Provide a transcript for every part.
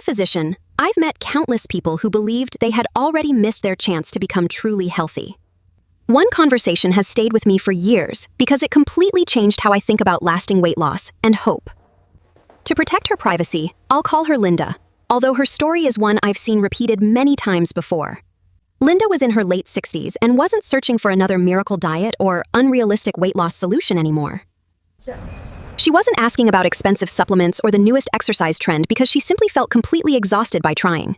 physician, I've met countless people who believed they had already missed their chance to become truly healthy. One conversation has stayed with me for years because it completely changed how I think about lasting weight loss and hope. To protect her privacy, I'll call her Linda, although her story is one I've seen repeated many times before. Linda was in her late 60s and wasn't searching for another miracle diet or unrealistic weight loss solution anymore. She wasn't asking about expensive supplements or the newest exercise trend because she simply felt completely exhausted by trying.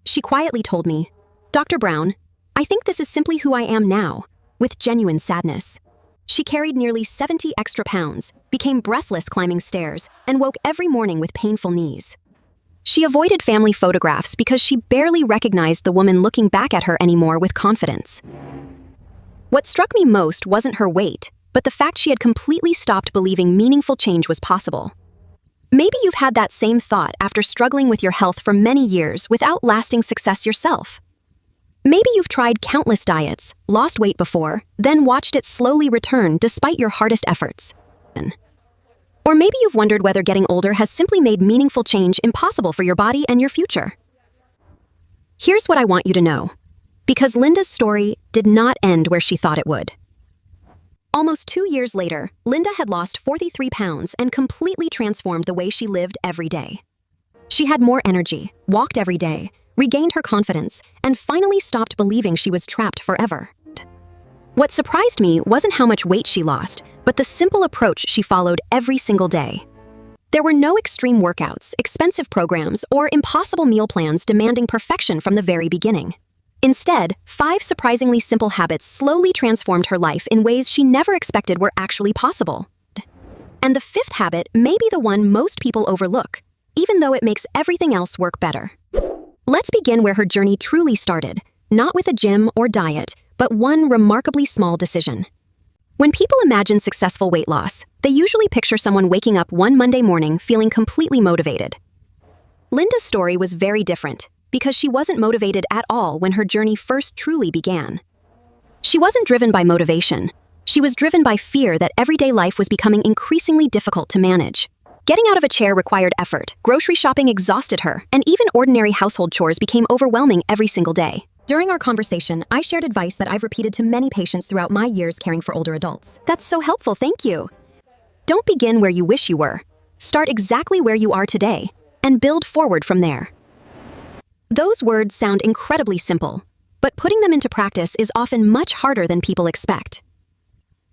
She quietly told me, "Dr. Brown, I think this is simply who I am now," with genuine sadness. She carried nearly 70 extra pounds, became breathless climbing stairs, and woke every morning with painful knees. She avoided family photographs because she barely recognized the woman looking back at her anymore with confidence. What struck me most wasn't her weight, but the fact she had completely stopped believing meaningful change was possible. Maybe you've had that same thought after struggling with your health for many years without lasting success yourself. Maybe you've tried countless diets, lost weight before, then watched it slowly return despite your hardest efforts. Or maybe you've wondered whether getting older has simply made meaningful change impossible for your body and your future. Here's what I want you to know, because Linda's story did not end where she thought it would. Almost 2 years later, Linda had lost 43 pounds and completely transformed the way she lived every day. She had more energy, walked every day, regained her confidence, and finally stopped believing she was trapped forever. What surprised me wasn't how much weight she lost, but the simple approach she followed every single day. There were no extreme workouts, expensive programs, or impossible meal plans demanding perfection from the very beginning. Instead, 5 surprisingly simple habits slowly transformed her life in ways she never expected were actually possible. And the 5th habit may be the one most people overlook, even though it makes everything else work better. Let's begin where her journey truly started, not with a gym or diet, but one remarkably small decision. When people imagine successful weight loss, they usually picture someone waking up one Monday morning feeling completely motivated. Linda's story was very different, because she wasn't motivated at all when her journey first truly began. She wasn't driven by motivation. She was driven by fear that everyday life was becoming increasingly difficult to manage. Getting out of a chair required effort, grocery shopping exhausted her, and even ordinary household chores became overwhelming every single day. During our conversation, I shared advice that I've repeated to many patients throughout my years caring for older adults. That's so helpful, thank you. Don't begin where you wish you were. Start exactly where you are today, and build forward from there. Those words sound incredibly simple, but putting them into practice is often much harder than people expect.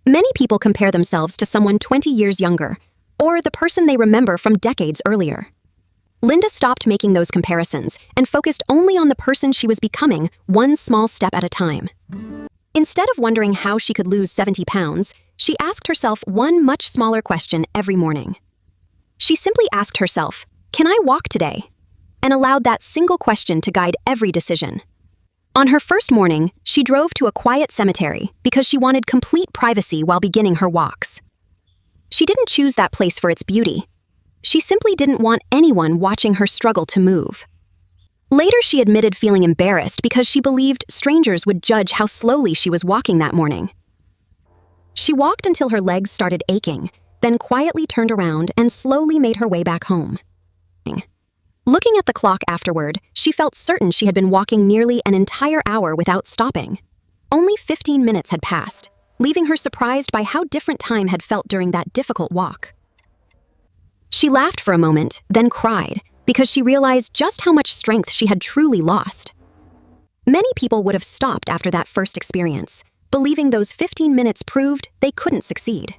Many people compare themselves to someone 20 years younger, or the person they remember from decades earlier. Linda stopped making those comparisons and focused only on the person she was becoming, one small step at a time. Instead of wondering how she could lose 70 pounds, she asked herself one much smaller question every morning. She simply asked herself, "Can I walk today?" and allowed that single question to guide every decision. On her first morning, she drove to a quiet cemetery because she wanted complete privacy while beginning her walks. She didn't choose that place for its beauty. She simply didn't want anyone watching her struggle to move. Later, she admitted feeling embarrassed because she believed strangers would judge how slowly she was walking that morning. She walked until her legs started aching, then quietly turned around and slowly made her way back home. Looking at the clock afterward, she felt certain she had been walking nearly an entire hour without stopping. Only 15 minutes had passed, leaving her surprised by how different time had felt during that difficult walk. She laughed for a moment, then cried, because she realized just how much strength she had truly lost. Many people would have stopped after that first experience, believing those 15 minutes proved they couldn't succeed.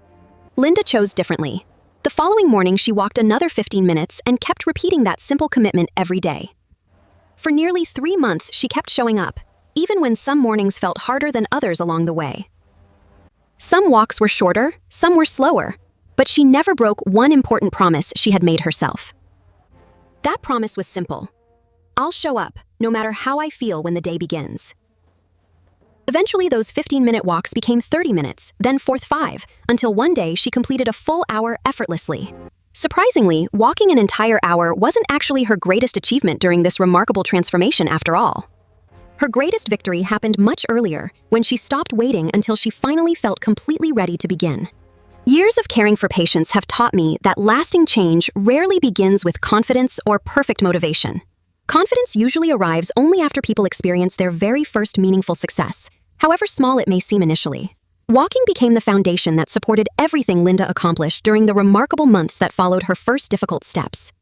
Linda chose differently. The following morning, she walked another 15 minutes and kept repeating that simple commitment every day. For nearly 3 months, she kept showing up, even when some mornings felt harder than others along the way. Some walks were shorter, some were slower, but she never broke one important promise she had made herself. That promise was simple. I'll show up, no matter how I feel when the day begins. Eventually, those 15-minute walks became 30 minutes, then 5, until one day she completed a full hour effortlessly. Surprisingly, walking an entire hour wasn't actually her greatest achievement during this remarkable transformation after all. Her greatest victory happened much earlier, when she stopped waiting until she finally felt completely ready to begin. Years of caring for patients have taught me that lasting change rarely begins with confidence or perfect motivation. Confidence usually arrives only after people experience their very first meaningful success, however small it may seem initially. Walking became the foundation that supported everything Linda accomplished during the remarkable months that followed her first difficult steps.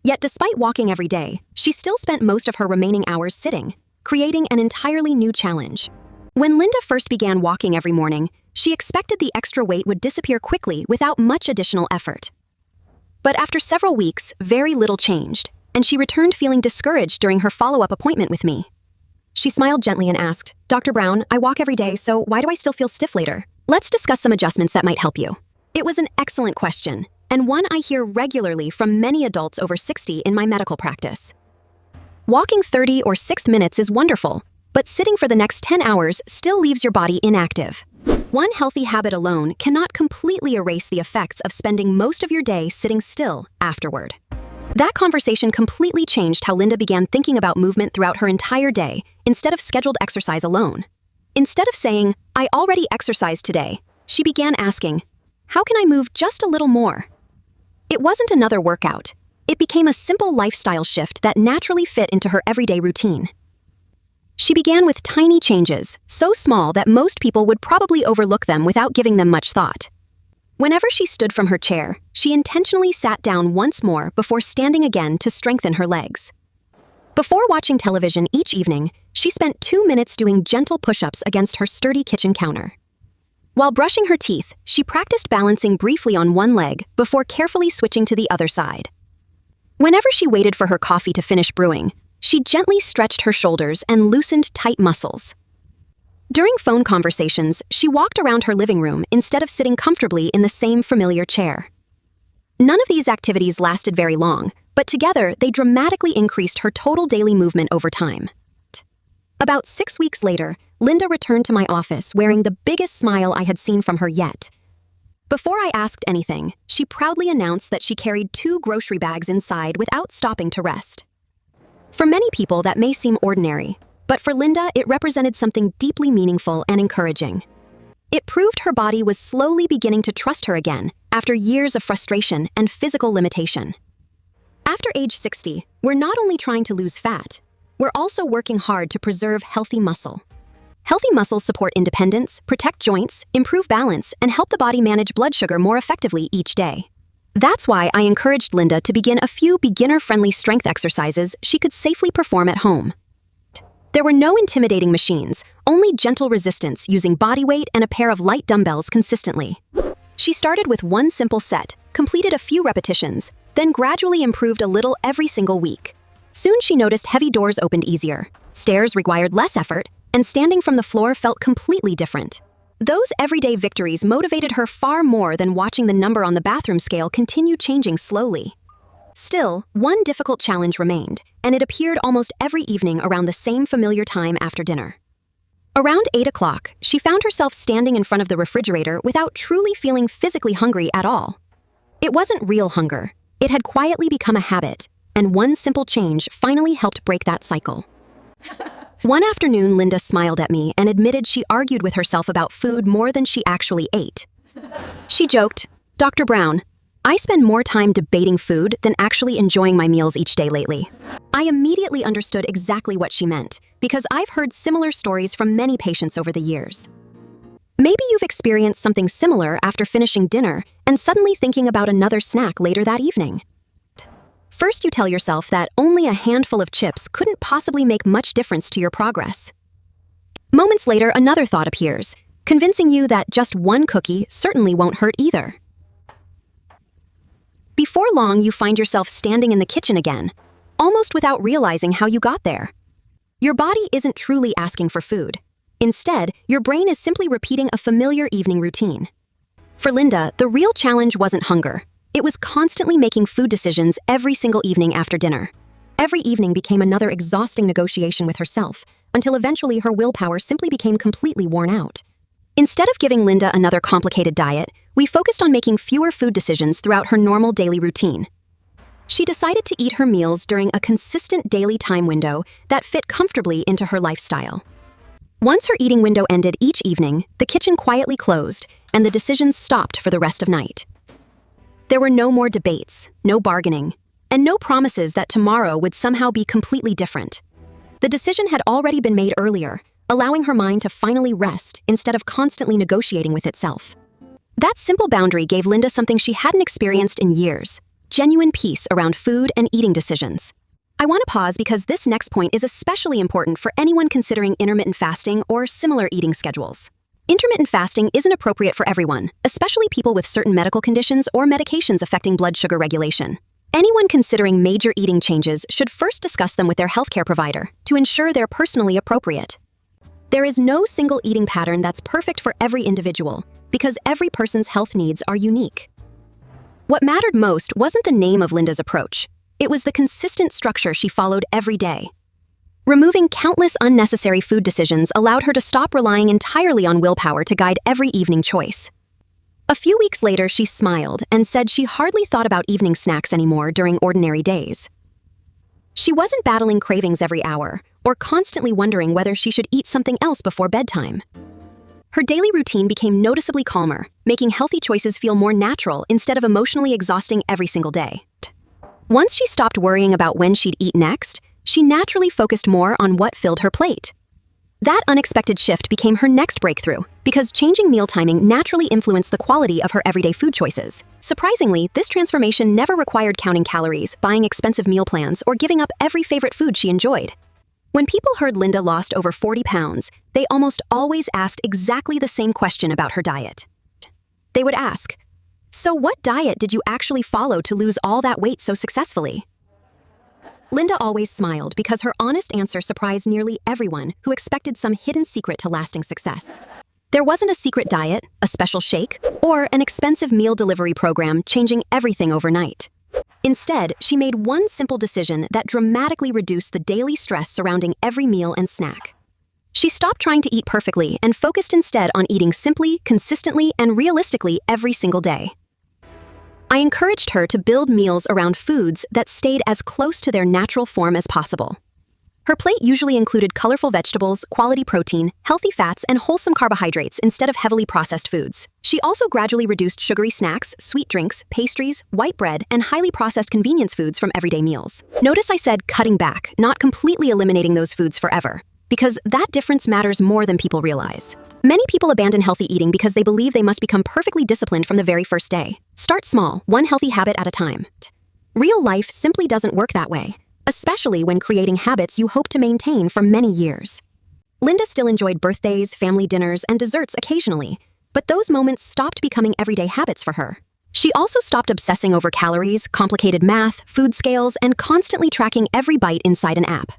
Yet despite walking every day, she still spent most of her remaining hours sitting, creating an entirely new challenge. When Linda first began walking every morning, she expected the extra weight would disappear quickly without much additional effort. But after several weeks, very little changed, and she returned feeling discouraged during her follow-up appointment with me. She smiled gently and asked, "Dr. Brown, I walk every day, so why do I still feel stiff later? Let's discuss some adjustments that might help you." It was an excellent question, and one I hear regularly from many adults over 60 in my medical practice. Walking 30 or 6 minutes is wonderful, but sitting for the next 10 hours still leaves your body inactive. One healthy habit alone cannot completely erase the effects of spending most of your day sitting still afterward. That conversation completely changed how Linda began thinking about movement throughout her entire day, instead of scheduled exercise alone. Instead of saying, "I already exercised today," she began asking, "How can I move just a little more?" It wasn't another workout. It became a simple lifestyle shift that naturally fit into her everyday routine. She began with tiny changes, so small that most people would probably overlook them without giving them much thought. Whenever she stood from her chair, she intentionally sat down once more before standing again to strengthen her legs. Before watching television each evening, she spent 2 minutes doing gentle push-ups against her sturdy kitchen counter. While brushing her teeth, she practiced balancing briefly on one leg before carefully switching to the other side. Whenever she waited for her coffee to finish brewing, she gently stretched her shoulders and loosened tight muscles. During phone conversations, she walked around her living room instead of sitting comfortably in the same familiar chair. None of these activities lasted very long, but together they dramatically increased her total daily movement over time. About 6 weeks later, Linda returned to my office wearing the biggest smile I had seen from her yet. Before I asked anything, she proudly announced that she carried 2 grocery bags inside without stopping to rest. For many people, that may seem ordinary, but for Linda, it represented something deeply meaningful and encouraging. It proved her body was slowly beginning to trust her again after years of frustration and physical limitation. After age 60, we're not only trying to lose fat, we're also working hard to preserve healthy muscle. Healthy muscles support independence, protect joints, improve balance, and help the body manage blood sugar more effectively each day. That's why I encouraged Linda to begin a few beginner-friendly strength exercises she could safely perform at home. There were no intimidating machines, only gentle resistance using body weight and a pair of light dumbbells consistently. She started with one simple set, completed a few repetitions, then gradually improved a little every single week. Soon she noticed heavy doors opened easier, stairs required less effort, and standing from the floor felt completely different. Those everyday victories motivated her far more than watching the number on the bathroom scale continue changing slowly. Still, one difficult challenge remained, and it appeared almost every evening around the same familiar time after dinner. Around 8 o'clock, she found herself standing in front of the refrigerator without truly feeling physically hungry at all. It wasn't real hunger. It had quietly become a habit, and one simple change finally helped break that cycle. One afternoon, Linda smiled at me and admitted she argued with herself about food more than she actually ate. She joked, "Dr. Brown, I spend more time debating food than actually enjoying my meals each day lately." I immediately understood exactly what she meant, because I've heard similar stories from many patients over the years. Maybe you've experienced something similar after finishing dinner and suddenly thinking about another snack later that evening. First, you tell yourself that only a handful of chips couldn't possibly make much difference to your progress. Moments later, another thought appears, convincing you that just one cookie certainly won't hurt either. Before long, you find yourself standing in the kitchen again, almost without realizing how you got there. Your body isn't truly asking for food. Instead, your brain is simply repeating a familiar evening routine. For Linda, the real challenge wasn't hunger. It was constantly making food decisions every single evening after dinner. Every evening became another exhausting negotiation with herself, until eventually her willpower simply became completely worn out. Instead of giving Linda another complicated diet, we focused on making fewer food decisions throughout her normal daily routine. She decided to eat her meals during a consistent daily time window that fit comfortably into her lifestyle. Once her eating window ended each evening, the kitchen quietly closed, and the decisions stopped for the rest of night. There were no more debates, no bargaining, and no promises that tomorrow would somehow be completely different. The decision had already been made earlier, allowing her mind to finally rest instead of constantly negotiating with itself. That simple boundary gave Linda something she hadn't experienced in years: genuine peace around food and eating decisions. I want to pause because this next point is especially important for anyone considering intermittent fasting or similar eating schedules. Intermittent fasting isn't appropriate for everyone, especially people with certain medical conditions or medications affecting blood sugar regulation. Anyone considering major eating changes should first discuss them with their healthcare provider to ensure they're personally appropriate. There is no single eating pattern that's perfect for every individual, because every person's health needs are unique. What mattered most wasn't the name of Linda's approach. It was the consistent structure she followed every day. Removing countless unnecessary food decisions allowed her to stop relying entirely on willpower to guide every evening choice. A few weeks later, she smiled and said she hardly thought about evening snacks anymore during ordinary days. She wasn't battling cravings every hour or constantly wondering whether she should eat something else before bedtime. Her daily routine became noticeably calmer, making healthy choices feel more natural instead of emotionally exhausting every single day. Once she stopped worrying about when she'd eat next, she naturally focused more on what filled her plate. That unexpected shift became her next breakthrough, because changing meal timing naturally influenced the quality of her everyday food choices. Surprisingly, this transformation never required counting calories, buying expensive meal plans, or giving up every favorite food she enjoyed. When people heard Linda lost over 40 pounds, they almost always asked exactly the same question about her diet. They would ask, "So what diet did you actually follow to lose all that weight so successfully?" Linda always smiled because her honest answer surprised nearly everyone who expected some hidden secret to lasting success. There wasn't a secret diet, a special shake, or an expensive meal delivery program changing everything overnight. Instead, she made one simple decision that dramatically reduced the daily stress surrounding every meal and snack. She stopped trying to eat perfectly and focused instead on eating simply, consistently, and realistically every single day. I encouraged her to build meals around foods that stayed as close to their natural form as possible. Her plate usually included colorful vegetables, quality protein, healthy fats, and wholesome carbohydrates instead of heavily processed foods. She also gradually reduced sugary snacks, sweet drinks, pastries, white bread, and highly processed convenience foods from everyday meals. Notice I said cutting back, not completely eliminating those foods forever, because that difference matters more than people realize. Many people abandon healthy eating because they believe they must become perfectly disciplined from the very first day. Start small, one healthy habit at a time. Real life simply doesn't work that way, especially when creating habits you hope to maintain for many years. Linda still enjoyed birthdays, family dinners, and desserts occasionally, but those moments stopped becoming everyday habits for her. She also stopped obsessing over calories, complicated math, food scales, and constantly tracking every bite inside an app.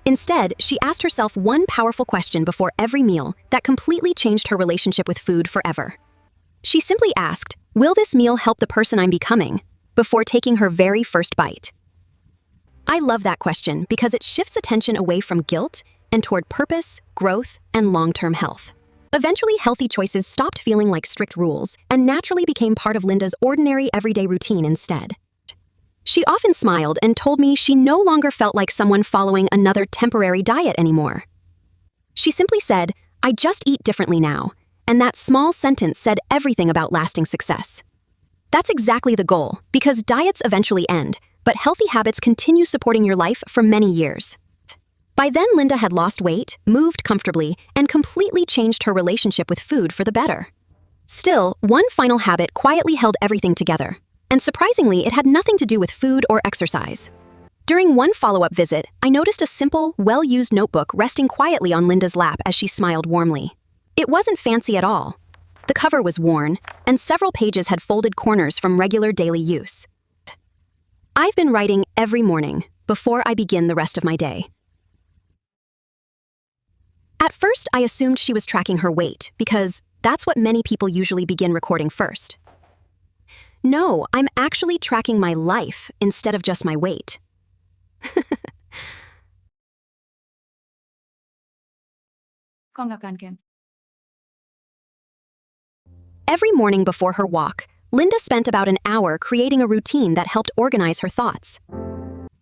Instead, she asked herself one powerful question before every meal that completely changed her relationship with food forever. She simply asked, "Will this meal help the person I'm becoming?" before taking her very first bite. I love that question because it shifts attention away from guilt and toward purpose, growth, and long-term health. Eventually, healthy choices stopped feeling like strict rules and naturally became part of Linda's ordinary everyday routine instead. She often smiled and told me she no longer felt like someone following another temporary diet anymore. She simply said, "I just eat differently now," and that small sentence said everything about lasting success. That's exactly the goal, because diets eventually end, but healthy habits continue supporting your life for many years. By then, Linda had lost weight, moved comfortably, and completely changed her relationship with food for the better. Still, one final habit quietly held everything together. And surprisingly, it had nothing to do with food or exercise. During one follow-up visit, I noticed a simple, well-used notebook resting quietly on Linda's lap as she smiled warmly. It wasn't fancy at all. The cover was worn, and several pages had folded corners from regular daily use. I've been writing every morning before I begin the rest of my day. At first, I assumed she was tracking her weight because that's what many people usually begin recording first. No, I'm actually tracking my life instead of just my weight. Every morning before her walk, Linda spent about an hour creating a routine that helped organize her thoughts.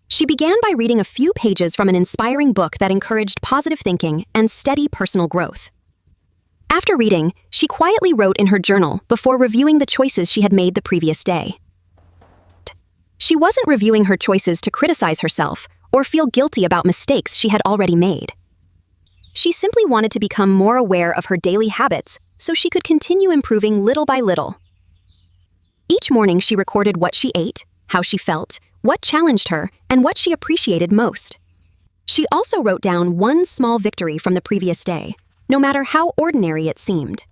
She began by reading a few pages from an inspiring book that encouraged positive thinking and steady personal growth. After reading, she quietly wrote in her journal before reviewing the choices she had made the previous day. She wasn't reviewing her choices to criticize herself or feel guilty about mistakes she had already made. She simply wanted to become more aware of her daily habits so she could continue improving little by little. Each morning she recorded what she ate, how she felt, what challenged her, and what she appreciated most. She also wrote down one small victory from the previous day, no matter how ordinary it seemed.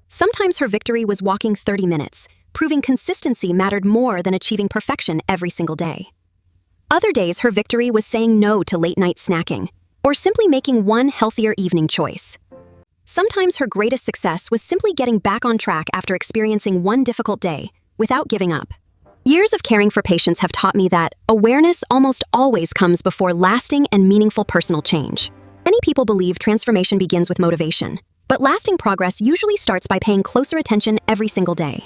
Sometimes her victory was walking 30 minutes, proving consistency mattered more than achieving perfection every single day. Other days her victory was saying no to late-night snacking, or simply making one healthier evening choice. Sometimes her greatest success was simply getting back on track after experiencing one difficult day, without giving up. Years of caring for patients have taught me that awareness almost always comes before lasting and meaningful personal change. Many people believe transformation begins with motivation, but lasting progress usually starts by paying closer attention every single day.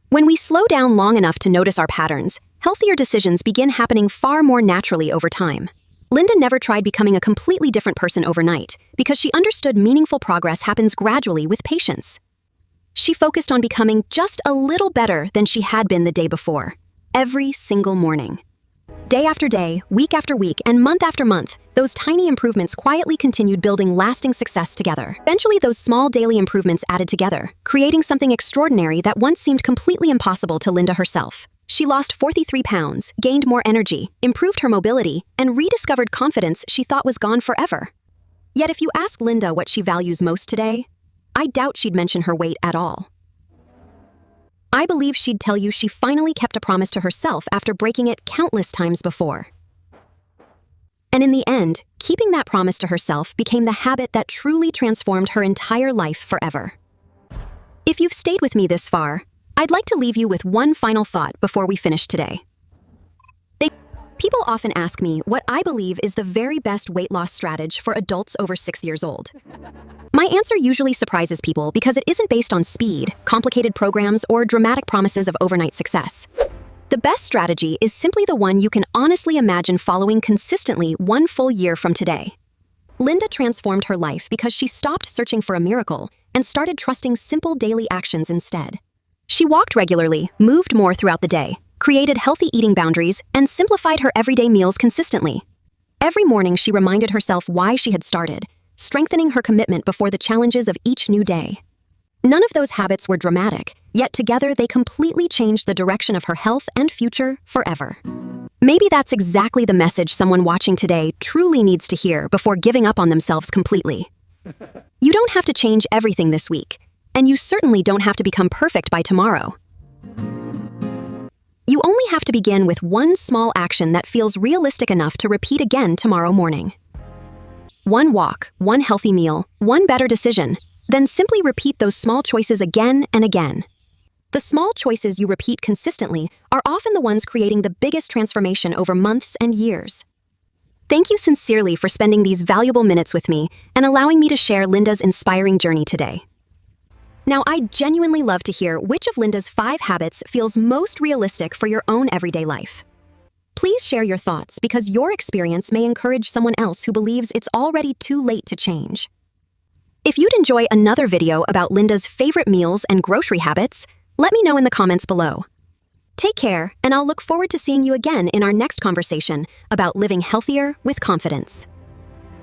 When we slow down long enough to notice our patterns, healthier decisions begin happening far more naturally over time. Linda never tried becoming a completely different person overnight because she understood meaningful progress happens gradually with patience. She focused on becoming just a little better than she had been the day before, every single morning. Day after day, week after week, and month after month, those tiny improvements quietly continued building lasting success together. Eventually, those small daily improvements added together, creating something extraordinary that once seemed completely impossible to Linda herself. She lost 43 pounds, gained more energy, improved her mobility, and rediscovered confidence she thought was gone forever. Yet if you ask Linda what she values most today, I doubt she'd mention her weight at all. I believe she'd tell you she finally kept a promise to herself after breaking it countless times before. And in the end, keeping that promise to herself became the habit that truly transformed her entire life forever. If you've stayed with me this far, I'd like to leave you with one final thought before we finish today. People often ask me what I believe is the very best weight loss strategy for adults over 6 years old. My answer usually surprises people because it isn't based on speed, complicated programs, or dramatic promises of overnight success. The best strategy is simply the one you can honestly imagine following consistently one full year from today. Linda transformed her life because she stopped searching for a miracle and started trusting simple daily actions instead. She walked regularly, moved more throughout the day, created healthy eating boundaries, and simplified her everyday meals consistently. Every morning she reminded herself why she had started, strengthening her commitment before the challenges of each new day. None of those habits were dramatic, yet together they completely changed the direction of her health and future forever. Maybe that's exactly the message someone watching today truly needs to hear before giving up on themselves completely. You don't have to change everything this week, and you certainly don't have to become perfect by tomorrow. You only have to begin with one small action that feels realistic enough to repeat again tomorrow morning. One walk, one healthy meal, one better decision, then simply repeat those small choices again and again. The small choices you repeat consistently are often the ones creating the biggest transformation over months and years. Thank you sincerely for spending these valuable minutes with me and allowing me to share Linda's inspiring journey today. Now, I'd genuinely love to hear which of Linda's 5 habits feels most realistic for your own everyday life. Please share your thoughts because your experience may encourage someone else who believes it's already too late to change. If you'd enjoy another video about Linda's favorite meals and grocery habits, let me know in the comments below. Take care, and I'll look forward to seeing you again in our next conversation about living healthier with confidence.